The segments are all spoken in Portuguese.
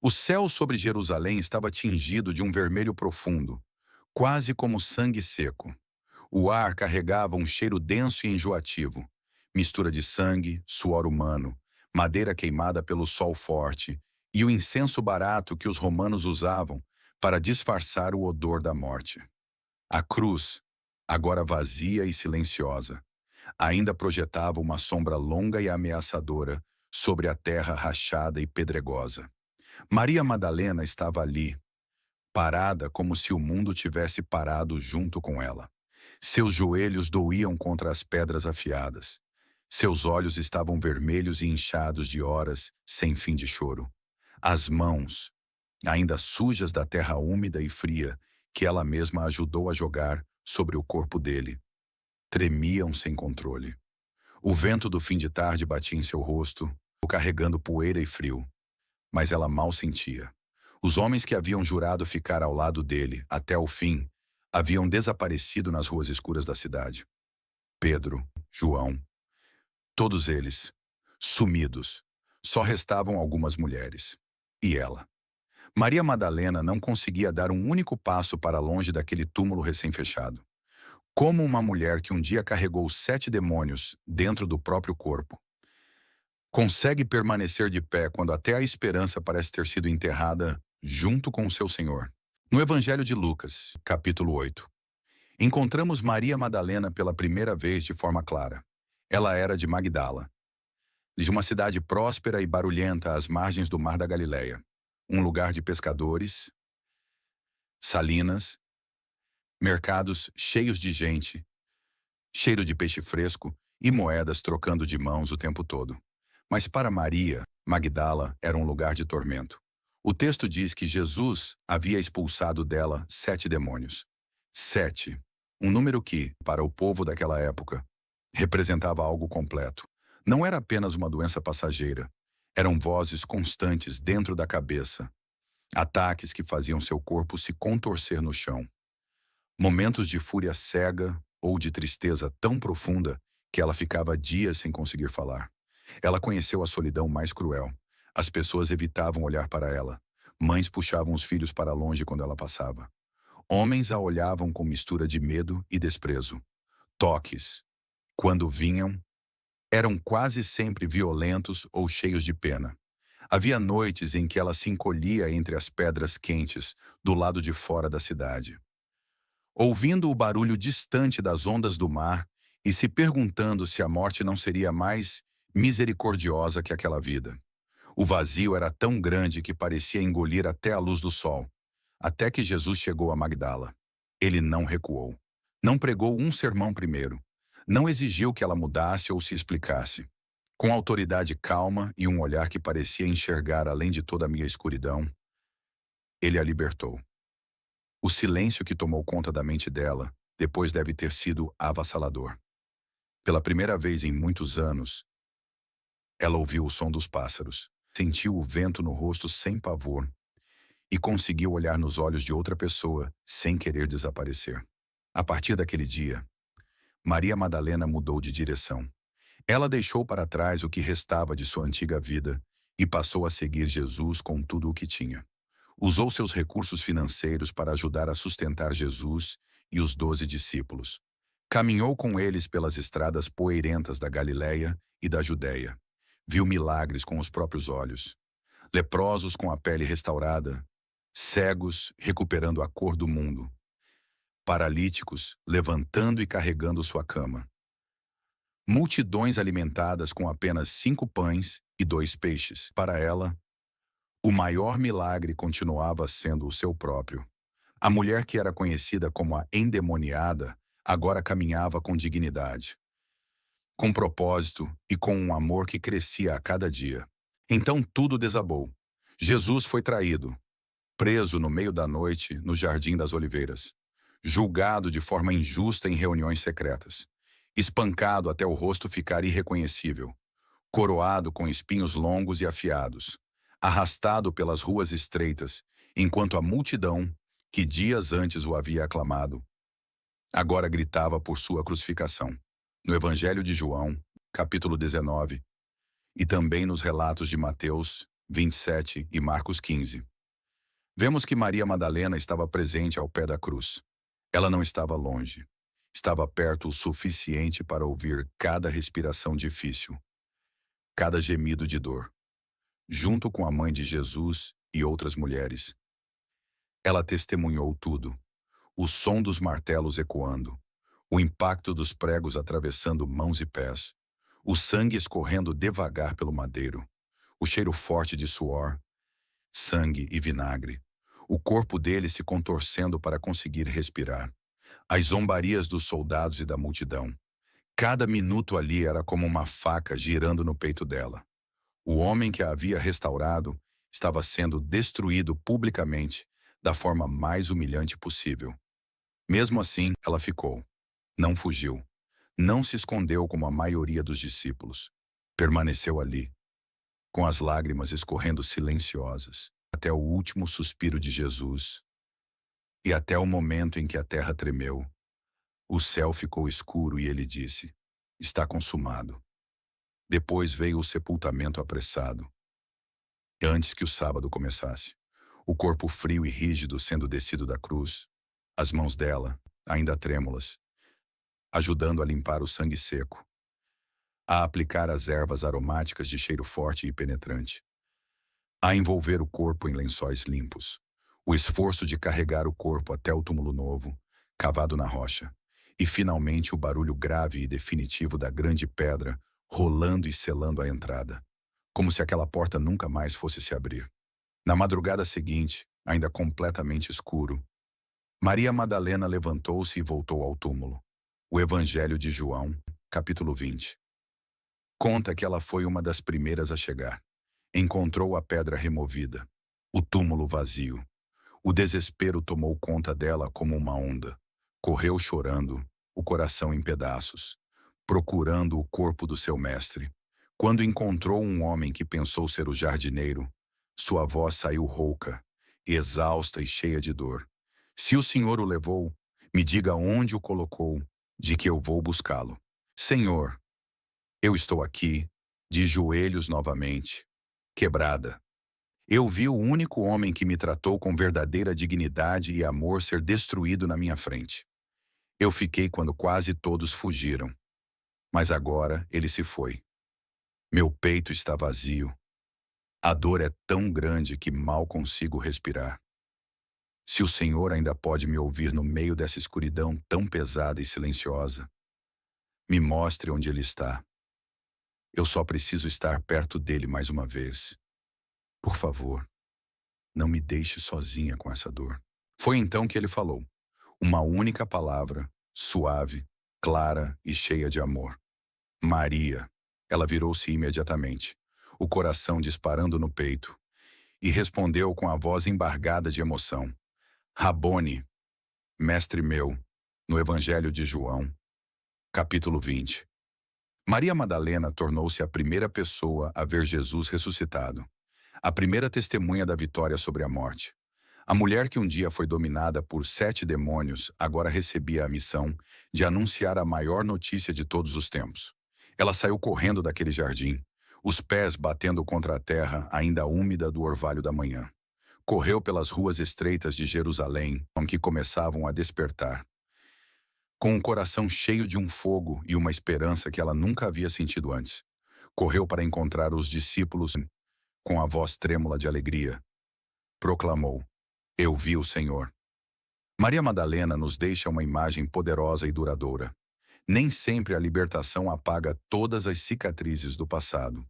O céu sobre Jerusalém estava tingido de um vermelho profundo, quase como sangue seco. O ar carregava um cheiro denso e enjoativo, mistura de sangue, suor humano, madeira queimada pelo sol forte e o incenso barato que os romanos usavam para disfarçar o odor da morte. A cruz, agora vazia e silenciosa, ainda projetava uma sombra longa e ameaçadora sobre a terra rachada e pedregosa. Maria Madalena estava ali, parada como se o mundo tivesse parado junto com ela. Seus joelhos doíam contra as pedras afiadas. Seus olhos estavam vermelhos e inchados de horas sem fim de choro. As mãos, ainda sujas da terra úmida e fria que ela mesma ajudou a jogar sobre o corpo dele, tremiam sem controle. O vento do fim de tarde batia em seu rosto, carregando poeira e frio, mas ela mal sentia. Os homens que haviam jurado ficar ao lado dele até o fim haviam desaparecido nas ruas escuras da cidade. Pedro, João, todos eles, sumidos. Só restavam algumas mulheres. E ela. Maria Madalena não conseguia dar um único passo para longe daquele túmulo recém-fechado. Como uma mulher que um dia carregou 7 demônios dentro do próprio corpo consegue permanecer de pé quando até a esperança parece ter sido enterrada junto com o seu Senhor. No Evangelho de Lucas, capítulo 8, encontramos Maria Madalena pela primeira vez de forma clara. Ela era de Magdala, de uma cidade próspera e barulhenta às margens do Mar da Galileia, um lugar de pescadores, salinas, mercados cheios de gente, cheiro de peixe fresco e moedas trocando de mãos o tempo todo. Mas para Maria, Magdala era um lugar de tormento. O texto diz que Jesus havia expulsado dela 7 demônios. 7, um número que, para o povo daquela época, representava algo completo. Não era apenas uma doença passageira. Eram vozes constantes dentro da cabeça, ataques que faziam seu corpo se contorcer no chão. Momentos de fúria cega ou de tristeza tão profunda que ela ficava dias sem conseguir falar. Ela conheceu a solidão mais cruel. As pessoas evitavam olhar para ela. Mães puxavam os filhos para longe quando ela passava. Homens a olhavam com mistura de medo e desprezo. Toques, quando vinham, eram quase sempre violentos ou cheios de pena. Havia noites em que ela se encolhia entre as pedras quentes do lado de fora da cidade, ouvindo o barulho distante das ondas do mar e se perguntando se a morte não seria mais misericordiosa que aquela vida. O vazio era tão grande que parecia engolir até a luz do sol. Até que Jesus chegou a Magdala. Ele não recuou. Não pregou um sermão primeiro. Não exigiu que ela mudasse ou se explicasse. Com autoridade calma e um olhar que parecia enxergar além de toda a minha escuridão, ele a libertou. O silêncio que tomou conta da mente dela depois deve ter sido avassalador. Pela primeira vez em muitos anos, ela ouviu o som dos pássaros, sentiu o vento no rosto sem pavor e conseguiu olhar nos olhos de outra pessoa sem querer desaparecer. A partir daquele dia, Maria Madalena mudou de direção. Ela deixou para trás o que restava de sua antiga vida e passou a seguir Jesus com tudo o que tinha. Usou seus recursos financeiros para ajudar a sustentar Jesus e os 12 discípulos. Caminhou com eles pelas estradas poeirentas da Galileia e da Judéia. Viu milagres com os próprios olhos. Leprosos com a pele restaurada, cegos recuperando a cor do mundo, paralíticos levantando e carregando sua cama. Multidões alimentadas com apenas 5 pães e 2 peixes. Para ela, o maior milagre continuava sendo o seu próprio. A mulher que era conhecida como a endemoniada agora caminhava com dignidade, com propósito e com um amor que crescia a cada dia. Então tudo desabou. Jesus foi traído, preso no meio da noite no Jardim das Oliveiras, julgado de forma injusta em reuniões secretas, espancado até o rosto ficar irreconhecível, coroado com espinhos longos e afiados, arrastado pelas ruas estreitas, enquanto a multidão, que dias antes o havia aclamado, agora gritava por sua crucificação. No Evangelho de João, capítulo 19, e também nos relatos de Mateus 27 e Marcos 15. Vemos que Maria Madalena estava presente ao pé da cruz. Ela não estava longe. Estava perto o suficiente para ouvir cada respiração difícil, cada gemido de dor, junto com a mãe de Jesus e outras mulheres. Ela testemunhou tudo: o som dos martelos ecoando, o impacto dos pregos atravessando mãos e pés, o sangue escorrendo devagar pelo madeiro, o cheiro forte de suor, sangue e vinagre, o corpo dele se contorcendo para conseguir respirar, as zombarias dos soldados e da multidão. Cada minuto ali era como uma faca girando no peito dela. O homem que a havia restaurado estava sendo destruído publicamente, da forma mais humilhante possível. Mesmo assim, ela ficou. Não fugiu. Não se escondeu como a maioria dos discípulos. Permaneceu ali, com as lágrimas escorrendo silenciosas, até o último suspiro de Jesus. E até o momento em que a terra tremeu, o céu ficou escuro e ele disse: está consumado. Depois veio o sepultamento apressado. Antes que o sábado começasse, o corpo frio e rígido sendo descido da cruz, as mãos dela, ainda trêmulas, ajudando a limpar o sangue seco, a aplicar as ervas aromáticas de cheiro forte e penetrante, a envolver o corpo em lençóis limpos, o esforço de carregar o corpo até o túmulo novo, cavado na rocha, e finalmente o barulho grave e definitivo da grande pedra rolando e selando a entrada, como se aquela porta nunca mais fosse se abrir. Na madrugada seguinte, ainda completamente escuro, Maria Madalena levantou-se e voltou ao túmulo. O Evangelho de João, capítulo 20. Conta que ela foi uma das primeiras a chegar. Encontrou a pedra removida, o túmulo vazio. O desespero tomou conta dela como uma onda. Correu chorando, o coração em pedaços, procurando o corpo do seu mestre. Quando encontrou um homem que pensou ser o jardineiro, sua voz saiu rouca, exausta e cheia de dor. Se o Senhor o levou, me diga onde o colocou, de que eu vou buscá-lo. Senhor, eu estou aqui, de joelhos novamente, quebrada. Eu vi o único homem que me tratou com verdadeira dignidade e amor ser destruído na minha frente. Eu fiquei quando quase todos fugiram. Mas agora ele se foi. Meu peito está vazio. A dor é tão grande que mal consigo respirar. Se o Senhor ainda pode me ouvir no meio dessa escuridão tão pesada e silenciosa, me mostre onde ele está. Eu só preciso estar perto dele mais uma vez. Por favor, não me deixe sozinha com essa dor. Foi então que ele falou. Uma única palavra, suave, clara e cheia de amor. Maria. Ela virou-se imediatamente, o coração disparando no peito, e respondeu com a voz embargada de emoção: Rabone, mestre meu, no Evangelho de João, capítulo 20. Maria Madalena tornou-se a primeira pessoa a ver Jesus ressuscitado, a primeira testemunha da vitória sobre a morte. A mulher que um dia foi dominada por 7 demônios agora recebia a missão de anunciar a maior notícia de todos os tempos. Ela saiu correndo daquele jardim, os pés batendo contra a terra ainda úmida do orvalho da manhã. Correu pelas ruas estreitas de Jerusalém, que começavam a despertar, com um coração cheio de um fogo e uma esperança que ela nunca havia sentido antes. Correu para encontrar os discípulos com a voz trêmula de alegria. Proclamou: Eu vi o Senhor. Maria Madalena nos deixa uma imagem poderosa e duradoura. Nem sempre a libertação apaga todas as cicatrizes do passado,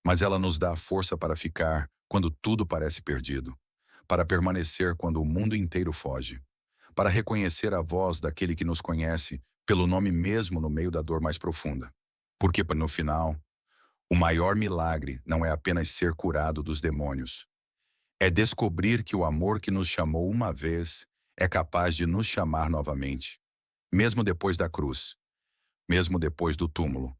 mas ela nos dá a força para ficar quando tudo parece perdido, para permanecer quando o mundo inteiro foge, para reconhecer a voz daquele que nos conhece pelo nome mesmo no meio da dor mais profunda. Porque, no final, o maior milagre não é apenas ser curado dos demônios, é descobrir que o amor que nos chamou uma vez é capaz de nos chamar novamente, mesmo depois da cruz, mesmo depois do túmulo,